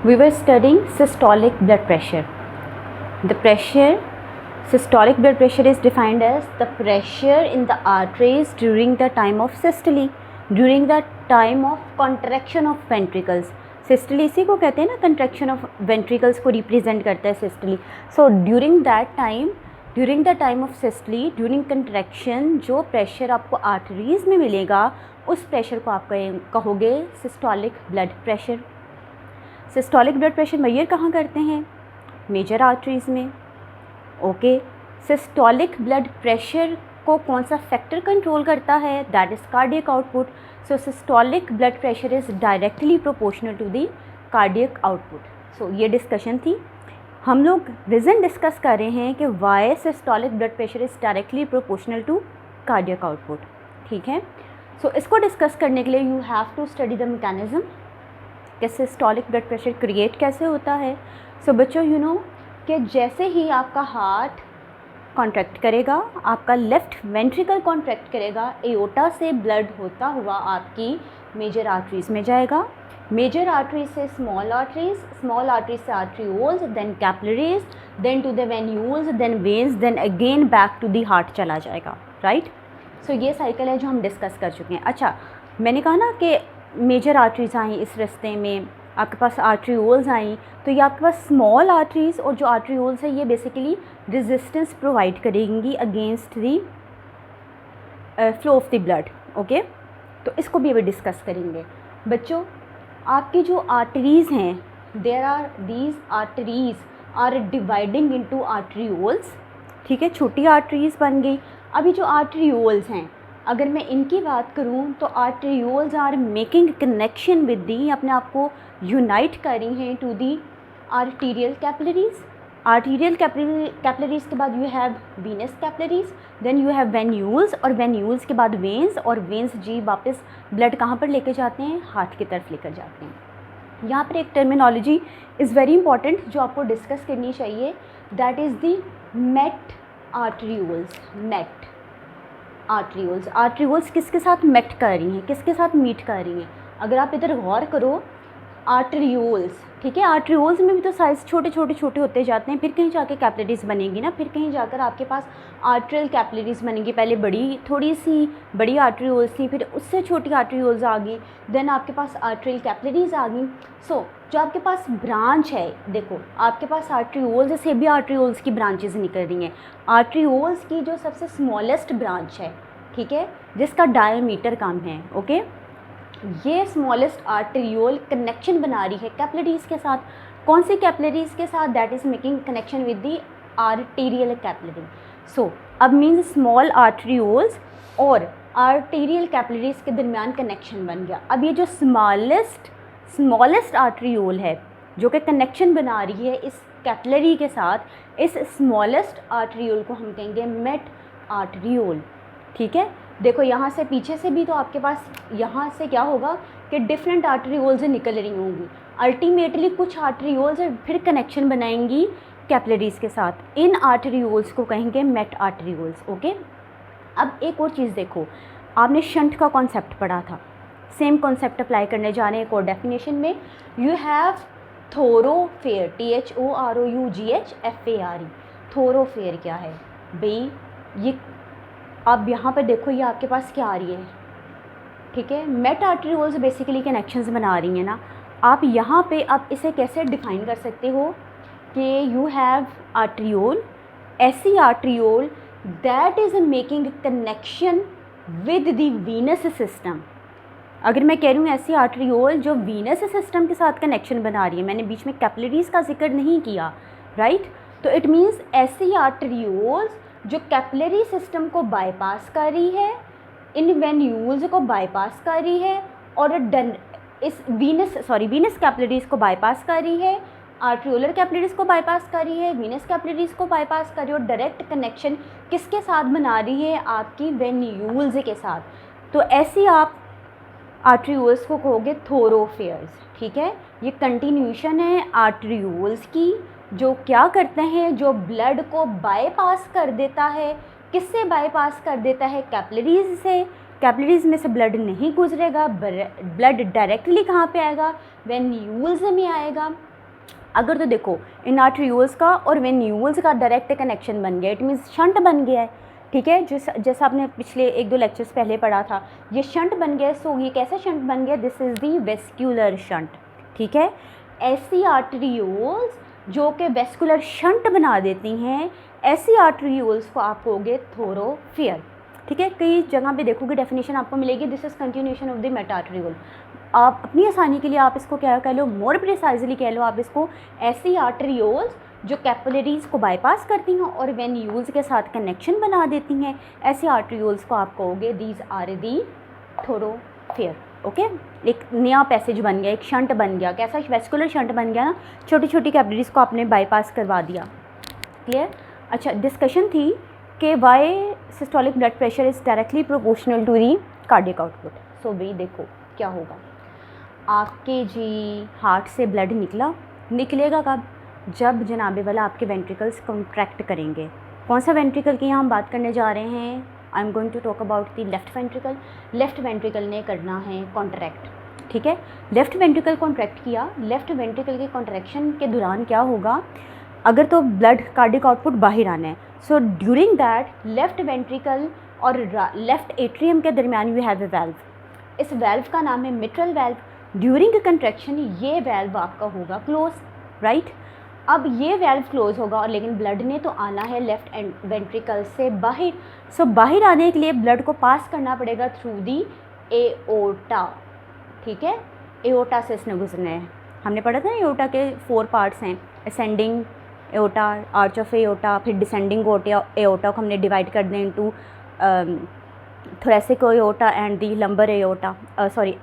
we were studying systolic blood pressure. The pressure, systolic blood pressure is defined as the pressure in the arteries during the time of systole, during the time of contraction of ventricles. Systole इसी को कहते हैं ना, contraction of ventricles को represent करता है systole. So during that time, during the time of systole, during contraction जो pressure आपको आर्टरीज में मिलेगा उस प्रेशर को आप कहोगे systolic blood pressure. Systolic blood pressure major कहाँ करते हैं? मेजर आर्टरीज में. ओके. सिस्टोलिक ब्लड प्रेशर को कौन सा फैक्टर कंट्रोल करता है? That is cardiac output. So systolic blood pressure is directly proportional to the cardiac output. So ये डिस्कशन थी. हम लोग रीज़न डिस्कस कर रहे हैं कि why systolic blood pressure is directly proportional to cardiac output. ठीक है. सो इसको डिस्कस करने के लिए you have to study the mechanism कि सिस्टोलिक ब्लड प्रेशर क्रिएट कैसे होता है. सो बच्चों यू नो कि जैसे ही आपका हार्ट कॉन्ट्रैक्ट करेगा, आपका लेफ़्ट वेंट्रिकल कॉन्ट्रैक्ट करेगा, एओर्टा से ब्लड होता हुआ आपकी मेजर आर्टरीज़ में जाएगा, मेजर आर्टरीज से स्मॉल आर्टरीज, स्मॉल आर्टरीज से arterioles, then capillaries, then to the venules, then veins, then again back to the heart चला जाएगा. राइट. सो ये साइकिल है जो हम डिस्कस कर चुके हैं. अच्छा, मैंने कहा ना कि मेजर आर्टरीज आई इस रास्ते में, आपके पास आर्ट्रियोल्स आई, तो ये आपके पास स्मॉल आर्टरीज और जो आर्ट्रियोल्स है ये बेसिकली रेजिस्टेंस प्रोवाइड करेंगी against the flow of the blood. Okay. तो इसको भी अभी डिस्कस करेंगे. बच्चों आपकी जो आर्टरीज़ हैं, there are these arteries are dividing into arterioles. ठीक है, छोटी आर्टरीज़ बन गई. अभी जो आर्ट्रियोल्स हैं, अगर मैं इनकी बात करूं तो arterioles are making connection with the, अपने आप को यूनाइट कर रही हैं to the arterial capillaries. Arterial capillaries के बाद you have venous capillaries, then you have venules, और वेन्यूल्स के बाद वेन्स, और वेन्स जी वापस ब्लड कहाँ पर लेकर जाते हैं? हार्ट की तरफ लेकर जाते हैं. यहाँ पर एक टर्मिनोलॉजी इज़ वेरी इंपॉर्टेंट जो आपको डिस्कस करनी चाहिए, that is the met arterioles. Met arterioles. Arterioles किसके साथ मेट कर रही हैं, किसके साथ मीट कर रही हैं? अगर आप इधर गौर करो, आर्ट्रियोल्स, ठीक है, आर्ट्रियोल्स में भी तो साइज़ छोटे छोटे छोटे होते जाते हैं, फिर कहीं जाके कैपिलरीज बनेंगी ना, फिर कहीं जाकर आपके पास आर्ट्रियल कैपिलरीज बनेंगी. पहले बड़ी थोड़ी सी बड़ी आर्ट्रियोल्स थी, फिर उससे छोटी आर्ट्रियोल्स आ गई, देन आपके पास आर्ट्रियल कैपिलरीज आ गई. सो जो आपके पास ब्रांच है, देखो आपके पास आर्ट्रियोल्स से भी आर्ट्रियोल्स की ब्रांचेज निकल रही हैं. आर्ट्रियोल्स की जो सबसे स्मॉलेस्ट ब्रांच है, ठीक है, जिसका डायमीटर कम है, ओके, ये स्मॉलेस्ट आर्टेरियोल कनेक्शन बना रही है कैपिलरीज के साथ. कौन सी कैपिलरीज के साथ? That is making connection with the arterial capillary. So अब मीन्स स्मॉल आर्टेरियोल्स और आर्टेरियल कैपिलरीज के दरमियान कनेक्शन बन गया. अब ये जो स्मॉलेस्ट आर्टेरियोल है जो कि कनेक्शन बना रही है इस कैपिलरी के साथ, इस स्मॉलेस्ट आर्टेरियोल को हम कहेंगे मेट आर्टेरियोल. ठीक है. देखो यहाँ से पीछे से भी तो आपके पास यहाँ से क्या होगा कि डिफरेंट आर्टरीओल्स निकल रही होंगी. अल्टीमेटली कुछ आर्टरीओल्स फिर कनेक्शन बनाएंगी कैपिलरीज के साथ. इन आर्टरीओल्स को कहेंगे मेट आर्टरीओल्स. ओके. अब एक और चीज़ देखो, आपने शंट का कॉन्सेप्ट पढ़ा था, सेम कॉन्सेप्ट अप्लाई करने जा रहे हैं एक और डेफिनेशन में. You have thoroughfare, THOROUGHFARE. Thoroughfare क्या है भाई? ये अब यहाँ पर देखो, ये आपके पास क्या आ रही है, ठीक है, मेट आर्टरीओल्स बेसिकली कनेक्शंस बना रही हैं ना. आप यहाँ पे आप इसे कैसे डिफाइन कर सकते हो कि यू हैव आर्टरीओल, ऐसी arteriole that is making connection with the venous system. अगर मैं कह रही हूँ ऐसी आर्टरीओल जो वीनस सिस्टम के साथ कनेक्शन बना रही है, मैंने बीच में कैपिलरीज का जिक्र नहीं किया, राइट. तो इट मीन्स ऐसी आर्टरीओल्स जो कैपिलरी सिस्टम को बाईपास कर रही है, इन वेन्यूल्स को बाईपास कर रही है, और इस वीनस कैपिलरीज को बाईपास कर रही है, आर्ट्रियोलर कैपिलरीज को बाईपास कर रही है, वीनस कैपिलरीज को बाईपास कर रही है, और डायरेक्ट कनेक्शन किसके साथ बना रही है? आपकी वेन्यूल्स के साथ. तो ऐसी आप आर्ट्रियोल्स को कहोगे थोरोफेयर्स. ठीक है. ये कंटिन्यूशन है आर्ट्रियोल्स की, जो क्या करते हैं, जो ब्लड को बाईपास कर देता है. किससे बाईपास कर देता है? कैपिलरीज से. कैपिलरीज में से ब्लड नहीं गुजरेगा, ब्लड डायरेक्टली कहाँ पे आएगा? वेन्यूल्स में आएगा. अगर तो देखो इन आर्टरियोल्स का और वेन्यूल्स का डायरेक्ट कनेक्शन बन गया, इट मीन्स शंट बन गया है, ठीक है, जैसा आपने पिछले 1-2 लेक्चर्स पहले पढ़ा था, ये शंट बन गया। सो ये कैसा शंट बन गया, this is the vascular shunt, ठीक है। ऐसी आर्टरियोल्स जो कि वेस्कुलर शंट बना देती हैं, ऐसी आर्टरियोल्स को आप कहोगे थोरोफियर, ठीक है। कई जगह पे देखोगे डेफिनेशन आपको मिलेगी, this is continuation of the metarteriole. आप अपनी आसानी के लिए आप इसको क्या कह लो, मोर प्रिसाइजली कह लो आप इसको, ऐसी आर्टरियोल्स जो कैपिलरीज को बाईपास करती हैं और वेन्यूल्स के साथ कनेक्शन बना देती हैं, ऐसी आर्टरियोल्स को आप कहोगे दीज आर दी थोरोफियर, ओके। एक नया पैसेज बन गया, एक शंट बन गया, कैसा वेस्कुलर शंट बन गया ना, छोटी छोटी कैपिलरीज को आपने बाईपास करवा दिया, क्लियर। अच्छा, डिस्कशन थी कि why systolic blood pressure is directly proportional to the cardiac output. So भाई देखो क्या होगा, आपके जी हार्ट से ब्लड निकलेगा कब, जब जनाबे वाला आपके वेंट्रिकल्स कॉन्ट्रैक्ट करेंगे। कौन सा वेंट्रिकल की यहाँ हम बात करने जा रहे हैं, I am going to talk about the left ventricle. Left ventricle ने करना है कॉन्ट्रैक्ट, ठीक है। लेफ्ट वेंट्रिकल कॉन्ट्रैक्ट किया, लेफ्ट वेंट्रिकल के कॉन्ट्रैक्शन के दौरान क्या होगा, अगर तो ब्लड कार्डियक आउटपुट बाहर आना है, so during that left ventricle और लेफ्ट एट्रियम के दरमियान यू हैव ए वेल्व, इस वेल्व का नाम है मिट्रल वेल्व। ड्यूरिंग कंट्रैक्शन ये वेल्व आपका होगा क्लोज, राइट। अब ये वेल्व क्लोज होगा और लेकिन ब्लड ने तो आना है लेफ्ट वेंट्रिकल से बाहर, सो बाहर आने के लिए ब्लड को पास करना पड़ेगा थ्रू दी एओर्टा, ठीक है। एओर्टा से इसने गुजरना है, हमने पढ़ा था ना एओर्टा के 4 पार्ट्स हैं, ascending aorta, arch of aorta, फिर डिसेंडिंग एओर्टा को हमने डिवाइड कर दें into thoracic aorta and the lumbar aorta,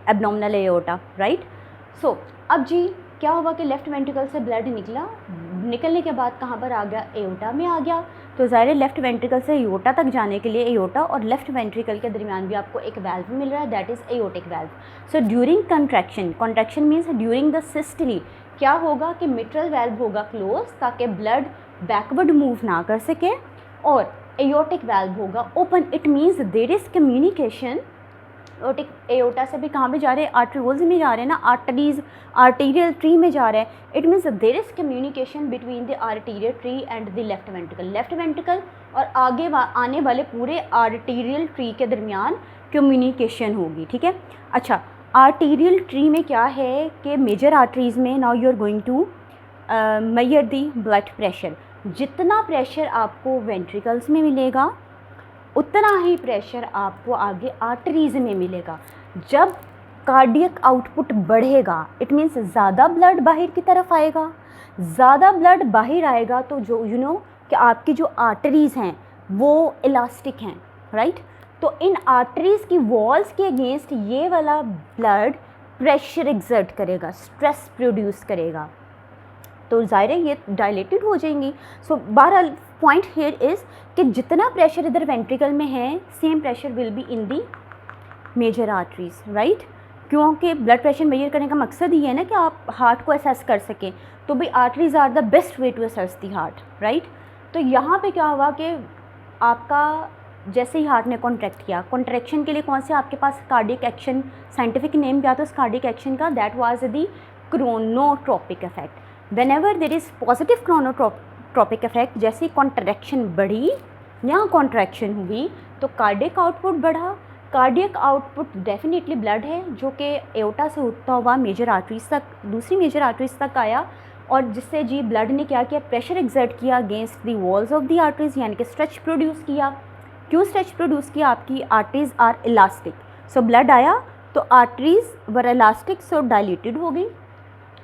abdominal aorta, right. So अब जी क्या हुआ कि लेफ़्ट वेंट्रिकल से ब्लड निकलने के बाद कहाँ पर आ गया, एओर्टा में आ गया। तो ज़ाहिर है लेफ़्ट वेंट्रिकल से एओर्टा तक जाने के लिए एओर्टा और लेफ़्ट वेंट्रिकल के दरमियान भी आपको एक वेल्व मिल रहा है, that is aortic valve. So during contraction means during the systole क्या होगा कि मिट्रल वेल्व होगा क्लोज ताकि ब्लड बैकवर्ड मूव ना कर सके, और एओर्टिक वेल्व होगा open, it means there is communication. Aorta से भी कहाँ पे जा रहे हैं, आर्टरियोल्स में जा रहे हैं ना, आर्टीरियल ट्री में जा रहे हैं, it means there is communication between the arterial tree and the left ventricle और आगे आने वाले पूरे आर्टीरियल ट्री के दरमियान कम्युनिकेशन होगी, ठीक है। अच्छा, आर्टीरियल ट्री में क्या है कि मेजर आर्टरीज़ में now you are going to measure the blood pressure. जितना प्रेशर आपको वेंट्रिकल्स में मिलेगा उतना ही प्रेशर आपको आगे आर्टरीज़ में मिलेगा। जब कार्डियक आउटपुट बढ़ेगा इट मीन्स ज़्यादा ब्लड बाहर की तरफ आएगा, ज़्यादा ब्लड बाहर आएगा तो जो कि आपकी जो आर्टरीज़ हैं वो इलास्टिक हैं, राइट। तो इन आर्टरीज़ की वॉल्स के अगेंस्ट ये वाला ब्लड प्रेशर एक्सर्ट करेगा, स्ट्रेस प्रोड्यूस करेगा, तो ज़ाहिर है ये डायलेटेड हो जाएंगी। सो बहरहाल पॉइंट हियर इज़ कि जितना प्रेशर इधर वेंट्रिकल में है same pressure will be in the major arteries, right. क्योंकि ब्लड प्रेशर मेजर करने का मकसद ही है ना कि आप हार्ट को असेस कर सकें, तो भाई arteries are the best way to assess the heart, right. तो यहाँ पे क्या हुआ कि आपका जैसे ही हार्ट ने कॉन्ट्रैक्ट किया, कॉन्ट्रैक्शन के लिए कौन से आपके पास कार्डियक एक्शन, साइंटिफिक नेम क्या था उस कार्डियक एक्शन का, that was the chronotropic effect. Whenever there is positive chronotropic effect, जैसे कॉन्ट्रैक्शन बढ़ी या कॉन्ट्रैक्शन हुई तो कार्डियक आउटपुट बढ़ा। कार्डियक आउटपुट डेफिनेटली ब्लड है जो कि एओर्टा से उठता हुआ मेजर आर्टरीज तक, दूसरी मेजर आर्टरीज तक आया, और जिससे जी ब्लड ने क्या किया, प्रेशर एक्सर्ट किया against the walls of the arteries, यानी कि स्ट्रेच प्रोड्यूस किया। क्यों स्ट्रेच प्रोड्यूस किया, आपकी arteries are elastic, so blood आया तो आर्टरीज वर इलास्टिक, सो डायलेटेड हो गई।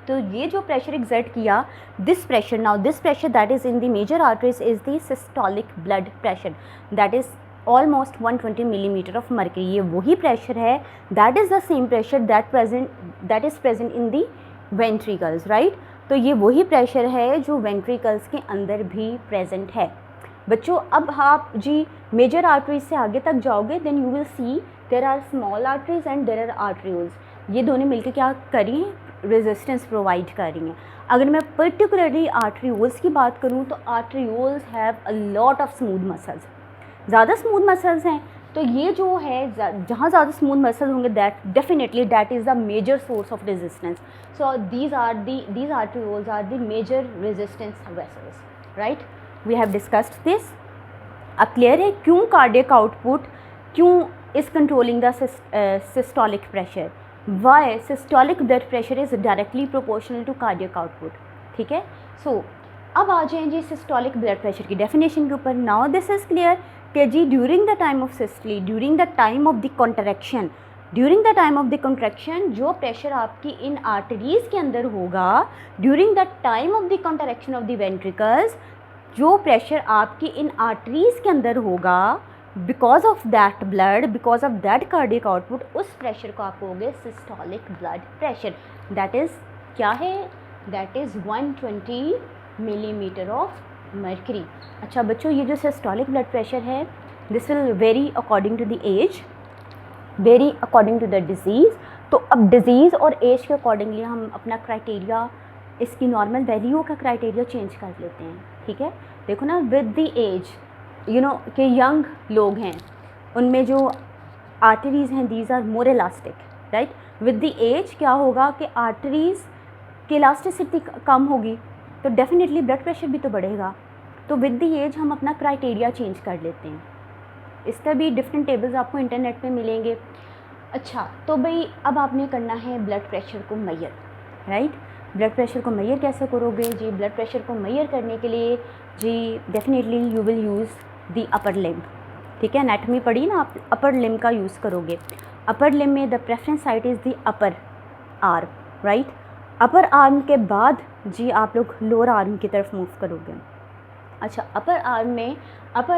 तो ये जो प्रेशर एक्सर्ट किया, this pressure that is in the major arteries is the systolic blood pressure, that is almost 120 millimetre of mercury. ये वही प्रेशर है, that is the same pressure that is present in the ventricles, right. तो ये वही pressure है जो ventricles के अंदर भी प्रेजेंट है। बच्चों अब आप जी मेजर आर्टरीज से आगे तक जाओगे, then you will see there are small arteries and there are arterioles. ये दोनों मिलकर क्या कर रही हैं, रेजिस्टेंस प्रोवाइड कर रही हैं। अगर मैं पर्टिकुलरली आर्टरियोल्स की बात करूं तो arterioles have a lot of smooth muscles, ज़्यादा स्मूथ मसल्स हैं, तो ये जो है जहाँ ज़्यादा स्मूथ मसल होंगे that definitely that is the major source of resistance. So these arterioles are the major resistance vessels, right. We have discussed this. अब क्लियर है क्यों कार्डियक आउटपुट क्यों is controlling the systolic pressure. Why systolic blood pressure is directly proportional to cardiac output. ठीक है. सो अब आ जाएं जी सिस्टोलिक ब्लड प्रेशर की डेफिनेशन के ऊपर. नाउ दिस इज़ क्लियर कि जी during the time of systole, during the time of the contraction, during the time of the contraction जो प्रेशर आपकी इन आर्टरीज़ के अंदर होगा, during the time of the contraction of the ventricles, जो pressure आपकी इन आर्टरीज़ के अंदर होगा, because of that blood, because of that cardiac output, उस प्रेशर को आप कहोगे systolic blood pressure. That is क्या है, that is 120 millimetre of mercury. अच्छा बच्चों, ये जो सिस्टोलिक ब्लड प्रेशर है this will vary according to the age, vary according to the disease. तो अब डिज़ीज़ और एज के अकॉर्डिंगली हम अपना क्राइटेरिया, इसकी नॉर्मल वैल्यू का क्राइटेरिया चेंज कर लेते हैं. ठीक है. देखो ना, with the age you know कि यंग लोग हैं उनमें जो आर्टरीज़ हैं these are more elastic, right. With the age क्या होगा कि आर्टरीज़ की इलास्टिसिटी कम होगी तो डेफिनेटली ब्लड प्रेशर भी तो बढ़ेगा. तो विद द एज हम अपना क्राइटेरिया चेंज कर लेते हैं. इसका भी डिफरेंट टेबल्स आपको इंटरनेट पे मिलेंगे. अच्छा तो भाई अब आपने करना है ब्लड प्रेशर को मेजर, राइट. ब्लड प्रेशर को मेजर कैसे करोगे जी. ब्लड प्रेशर को मेजर करने के लिए जी definitely you will use the upper limb. ठीक है. एनाटॉमी पढ़ी ना आप, अपर लिम्ब का यूज़ करोगे. अपर लिम्ब में the preference site is the upper arm, right. Upper arm के बाद जी आप लोग लोअर आर्म की तरफ मूव करोगे. अच्छा अपर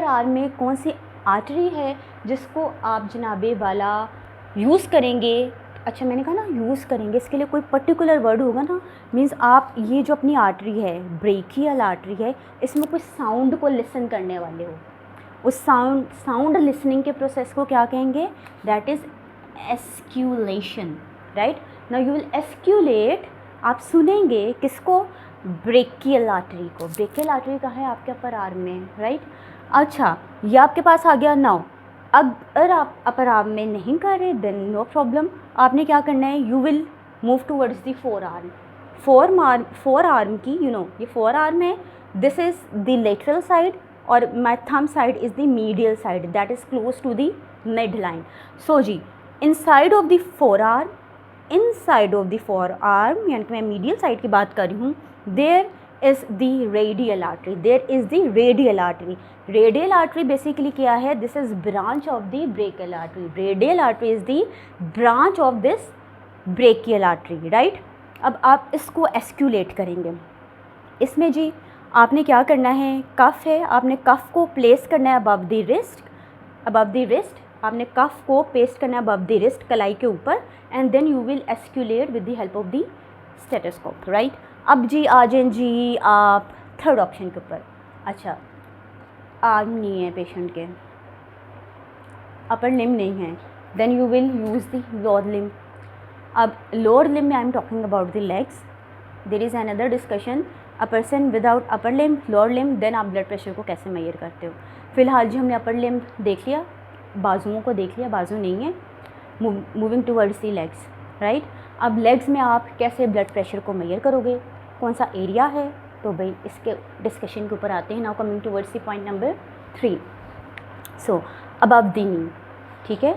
आर्म में कौन सी आर्टरी है जिसको आप जनाबे वाला यूज़ करेंगे. अच्छा मैंने कहा ना यूज़ करेंगे, इसके लिए कोई पर्टिकुलर वर्ड होगा ना, मीन्स आप ये जो अपनी आर्टरी है, ब्रेकियल आर्टरी है, इसमें कुछ साउंड को लिसन करने वाले हो. उस साउंड लिसनिंग के प्रोसेस को क्या कहेंगे, that is auscultation, right. Now you will auscultate, आप सुनेंगे किसको, ब्रेकियल आर्टरी को. ब्रेकियल आर्टरी कहाँ है आपके अपर आर्म में, राइट. अच्छा ये आपके पास आ गया. नाउ अगर आप अपर आर्म में नहीं कर रहे देन नो प्रॉब्लम. आपने क्या करना है, you will move towards the forearm. Forearm की यू नो ये फोर आर्म है, this is the lateral side और my thumb side is the medial side that is close to the midline. So जी inside of the forearm, inside of the forearm यानी कि मैं medial side की बात कर रही हूँ, there is the radial artery. There is the radial artery. Radial artery basically क्या है, this is branch of the brachial artery. Radial artery is the branch of this brachial artery, right. अब आप इसको एस्क्यूलेट करेंगे. इसमें जी आपने क्या करना है, कफ है, आपने कफ को प्लेस करना है above the wrist, above the wrist आपने कफ को पेस्ट करना है अबव द रिस्ट, कलाई के ऊपर, and then you will auscultate with the help of the stethoscope, right. अब जी आ जाए जी आप थर्ड ऑप्शन के ऊपर. अच्छा आर्म नहीं है पेशेंट के, अपर लिम्ब नहीं है, then you will use the lower limb. अब लोअर लिम्ब में I am talking about the legs. There is another discussion, a person without upper limb, lower limb, देन आप ब्लड प्रेशर को कैसे मेजर करते हो. फ़िलहाल जी हमने अपर लिम्ब देख लिया, बाजुओं को देख लिया, बाजू नहीं है. Moving towards the legs, right. अब लेग्स में आप कैसे ब्लड प्रेशर को मेजर करोगे, कौन सा एरिया है, तो भाई इसके डिस्कशन के ऊपर आते हैं. Now coming towards the point number 3. So above the knee, ठीक है.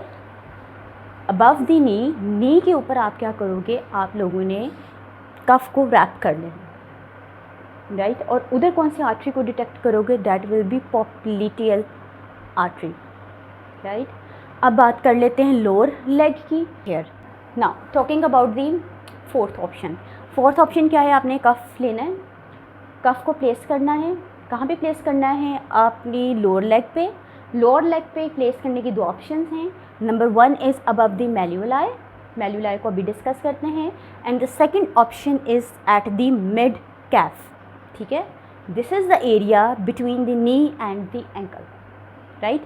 अबव द नी के ऊपर आप क्या करोगे, आप लोगों ने कफ को रैप कर लेना, राइट. और उधर कौन सी आर्टरी को डिटेक्ट करोगे, that will be popliteal artery, right. अब बात कर लेते हैं लोअर लेग की. Here now talking about the fourth option. Fourth option क्या है, आपने कफ लेना है, कफ को प्लेस करना है. कहाँ पे प्लेस करना है, अपनी लोअर लेग पे. लोअर लेग पे प्लेस करने की दो ऑप्शंस हैं. नंबर 1 इज़ अबव द मेल्यूलाई, मेल्यूलाई को अभी डिस्कस करते हैं. And the second option is at the mid Kaif, ठीक है. This is the area between the knee and the ankle, right.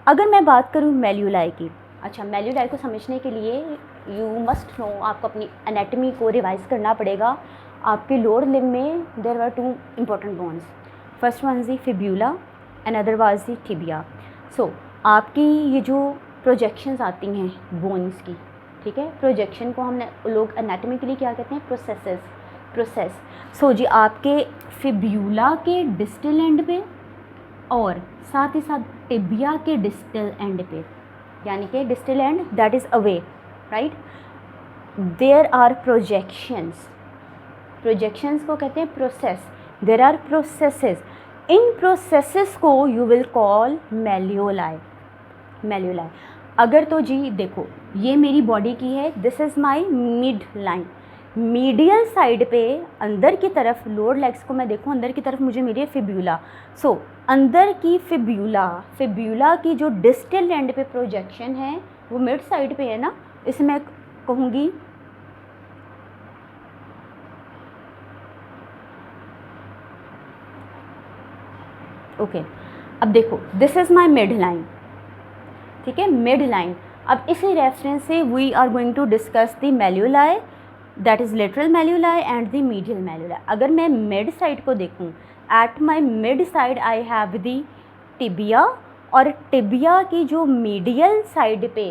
अगर मैं बात करूँ मेल्यूलाई की, अच्छा मेल्यूलाई को समझने के लिए यू मस्ट नो, आपको अपनी एनाटमी को रिवाइज करना पड़ेगा. आपके लोअर लिम्ब में there are 2 important bones. First one is the fibula and other was the tibia. So आपकी ये जो प्रोजेक्शंस आती हैं बोन्स की, ठीक है, प्रोजेक्शन को हम लोग एनाटॉमिकली क्या कहते हैं, प्रोसेस। सो जी आपके फिब्यूला के डिस्टल एंड पे और साथ ही साथ टिबिया के डिस्टल एंड पे, यानी कि distal end that is away, right, there are projections को कहते हैं प्रोसेस, देयर आर प्रोसेसेस, इन प्रोसेसेस को यू विल कॉल मेल्यूलाई। अगर तो जी देखो ये मेरी बॉडी की है, this is my mid line, medial side पे अंदर की तरफ लोअर लेग्स को मैं देखूँ अंदर की तरफ मुझे मिली है फिब्यूला। सो अंदर की फिब्यूला की जो डिस्टल एंड पे प्रोजेक्शन है वो मिड साइड पे है ना, इसे मैं कहूँगी ओके। अब देखो this is my mid line, ठीक है, मिड लाइन। अब इसी रेफरेंस से we are going to discuss the malleoli, that is lateral malleoli and the medial malleoli. अगर मैं मिड साइड को देखूँ, at my mid side I have the tibia, और टिबिया की जो मीडियल साइड पे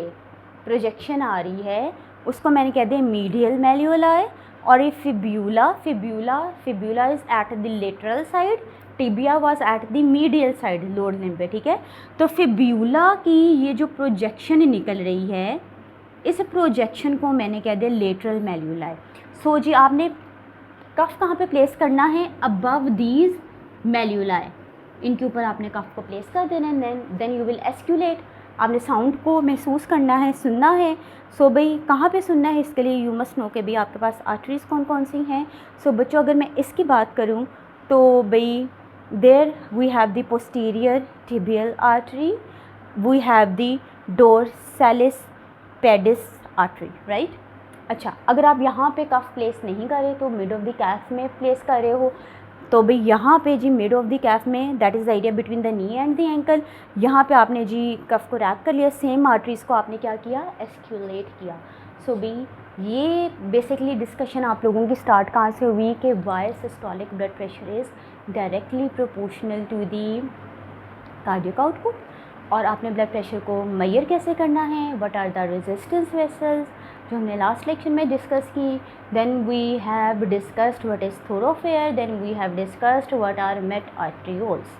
प्रोजेक्शन आ रही है उसको मैंने कह दिया मीडियल मेल्यूलाई। और ये fibula is at the lateral side, tibia was at the medial side lower limb पे, ठीक है। तो फिब्यूला की ये जो प्रोजेक्शन निकल रही है, इस प्रोजेक्शन को मैंने कह दिया लेटरल मेल्यूलाई। सो जी आपने कफ कहाँ पे प्लेस करना है, अबव दीज मेल्यूलाई, इनके ऊपर आपने कफ को प्लेस कर देना है, देन यू विल एस्क्यूलेट। आपने साउंड को महसूस करना है, सुनना है। सो भाई कहाँ पे सुनना है, इसके लिए यू मस्ट नो कि भाई आपके पास आर्टरीज़ कौन कौन सी हैं। सो बच्चों अगर मैं इसकी बात करूँ तो भाई there we have the posterior tibial artery, we have the dorsalis pedis artery, right। अच्छा अगर आप यहाँ पे कफ प्लेस नहीं कर रहे तो मिड ऑफ द कैफ में प्लेस कर रहे हो, तो भाई यहाँ पे जी मिड ऑफ द कैफ में, that is the area between the knee and the ankle, यहाँ पे आपने जी कफ को रैप कर लिया, सेम आर्टरीज़ को आपने क्या किया, एस्क्यूलेट किया। सो भाई ये बेसिकली डिस्कशन आप लोगों की स्टार्ट कहाँ से हुई कि why systolic blood pressure is directly proportional to the cardiac output, और आपने ब्लड प्रेशर को मेजर कैसे करना है, what are the resistance vessels जो हमने लास्ट लेक्चर में डिस्कस की। Then we have discussed what is thoroughfare, then we have discussed what are met arterioles.